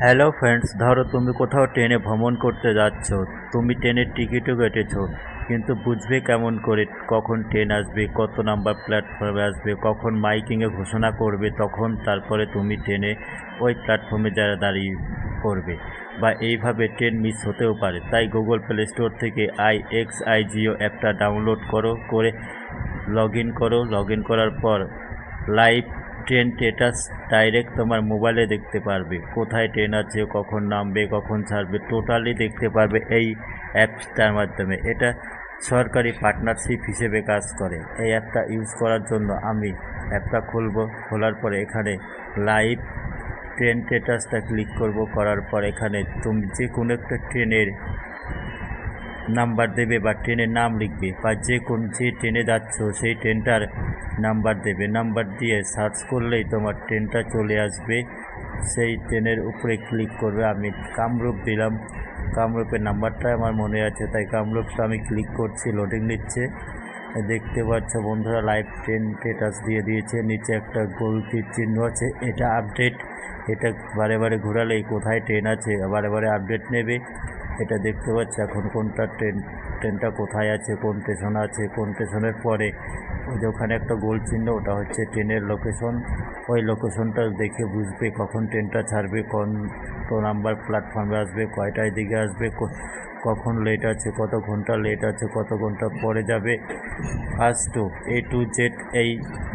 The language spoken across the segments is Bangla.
হ্যালো ফ্রেন্ডস, ধরো তুমি কোথাও ট্রেনে ভ্রমণ করতে যাচ্ছ। তুমি ট্রেনের টিকিটও কেটেছো, কিন্তু বুঝবে কেমন করে কখন ট্রেন আসবে, কত নাম্বার প্ল্যাটফর্মে আসবে, কখন মাইকিংয়ে ঘোষণা করবে, তখন তারপরে তুমি ট্রেনে ওই প্ল্যাটফর্মে যারা দাঁড়িয়ে পড়বে। বা এইভাবে ট্রেন মিস হতেও পারে। তাই গুগল প্লে স্টোর থেকে IXIGO অ্যাপটা ডাউনলোড করে লগ ইন করার পর লাইভ ট্রেন স্ট্যাটাস ডাইরেক্ট তোমার মোবাইলে দেখতে পারবে। কোথায় ট্রেন আছে, কখন নামবে, কখন ছাড়বে, টোটালি দেখতে পারবে এই অ্যাপসটার মাধ্যমে। এটা সরকারি পার্টনারশিপ হিসেবে কাজ করে। এই অ্যাপটা ইউজ করার জন্য আমি অ্যাপটা খোলার পরে এখানে লাইভ ট্রেন স্ট্যাটাসটা ক্লিক করব। করার পর এখানে তুমি যে কোনো একটা ট্রেনের নাম্বার দেবে বা ট্রেনের নাম লিখবে, বা যে ট্রেনে যাচ্ছ সেই ট্রেনটার নাম্বার দেবে। নাম্বার দিয়ে সার্চ করলেই তোমার ট্রেনটা চলে আসবে। সেই ট্রেনের উপরে ক্লিক করবে। আমি কামরূপ দিলাম, কামরূপের নাম্বারটা আমার মনে আছে, তাই কামরূপটা আমি ক্লিক করছি। লোডিং নিচ্ছে। দেখতে পাচ্ছ বন্ধুরা, লাইভ ট্রেন স্ট্যাটাস দিয়ে দিয়েছে। নিচে একটা গোল তীর চিহ্ন আছে, এটা আপডেট। এটা বারে বারে ঘোরালেই কোথায় ট্রেন আছে বারে বারে আপডেট নেবে। এটা দেখতে পাচ্ছি এখন কোনটা ট্রেনটা কোথায় আছে, কোন স্টেশনে আছে, কোন স্টেশনের পরে ওই যে ওখানে একটা গোল চিহ্ন, ওটা হচ্ছে ট্রেনের লোকেশন। ওই লোকেশনটা দেখে বুঝবে কখন ট্রেনটা ছাড়বে, কত নাম্বার প্ল্যাটফর্মে আসবে, কয়টায় দিকে আসবে, কখন লেট আছে, কত ঘন্টা লেট আছে, কত ঘন্টা পরে যাবে। First to A to Z এই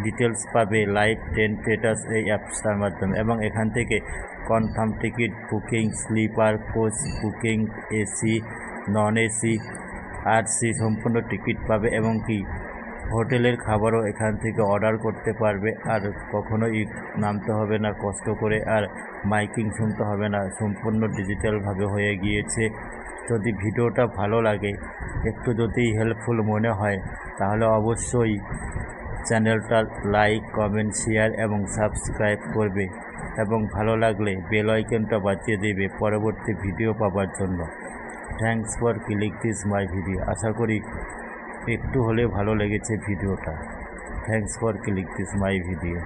ডিটেলস পাবে লাইভ ট্রেন স্ট্যাটাস এই অ্যাপসটার মাধ্যমে। এবং এখান থেকে confirm ticket booking, sleeper coach booking, AC, non AC, RC সম্পূর্ণ টিকিট পাবে। এবং কি হোটেলের খাবারও এখান থেকে অর্ডার করতে পারবে। আর কখনোই নামতে হবে না কষ্ট করে, আর মাইকিং শুনতে হবে না, সম্পূর্ণ ডিজিটালভাবে হয়ে গিয়েছে। যদি ভিডিওটা ভালো লাগে, একটু যদি হেল্পফুল মনে হয়, তাহলে অবশ্যই চ্যানেলটা লাইক, কমেন্ট, শেয়ার এবং সাবস্ক্রাইব করবে। এবং ভালো লাগলে বেল আইকনটা বাজিয়ে দেবে পরবর্তী ভিডিও পাওয়ার জন্য। Thanks for click this my video. আশা করি একটু হলেও ভালো লেগেছে ভিডিওটা। Thanks for click this my video.